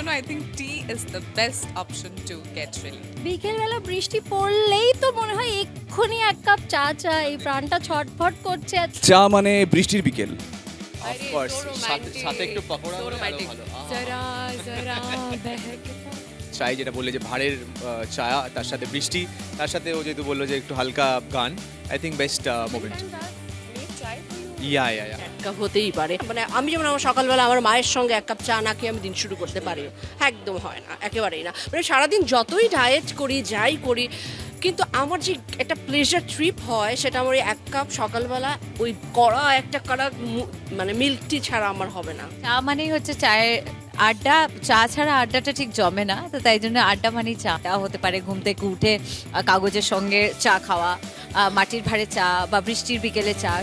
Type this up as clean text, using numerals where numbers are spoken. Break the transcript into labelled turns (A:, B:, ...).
A: জন্য I think T is the best option to get ready.
B: বিকেলবেলা বৃষ্টি পড়লেই তো মনে হয় এক্ষুনি এক কাপ চা চাই, প্রাণটা ছটফট করছে।
C: চা মানে বৃষ্টির বিকেল।
D: অফকোর্স সাথে একটু পকোড়া হলে আরো ভালো।
A: জরা জরা বহকে
D: চাই যেটা বললে যে ভাড়ের চা, তার সাথে বৃষ্টি, তার সাথে ও যেহেতু বললো যে একটু হালকা গান, আই থিঙ্ক বেস্ট মোমেন্ট। ইয়া
E: এক কাপ হতেই পারে, মানে আমি যেমন আমার সকালবেলা আমার মায়ের সঙ্গে এক কাপ চা না খেয়ে আমি দিন শুরু করতে পারি, একদম হয় না, একেবারেই না। মানে সারাদিন যতই ডায়েট করি যাই করি, কিন্তু আমার যে একটা প্লেজার ট্রিপ হয় সেটা আমার ওই এক কাপ সকালবেলা ওই কড়া একটা মানে মিল্ক টি ছাড়া আমার হবে না।
F: চা মানেই হচ্ছে চায়ের আড্ডা, চা ছাড়া আড্ডাটা ঠিক জমে না, তো তাই জন্য আড্ডা মানেই চা হতে পারে। ঘুম থেকে উঠে কাগজের সঙ্গে চা খাওয়া, মাটির ভাঁড়ে চা বা বৃষ্টির বিকেলে চা।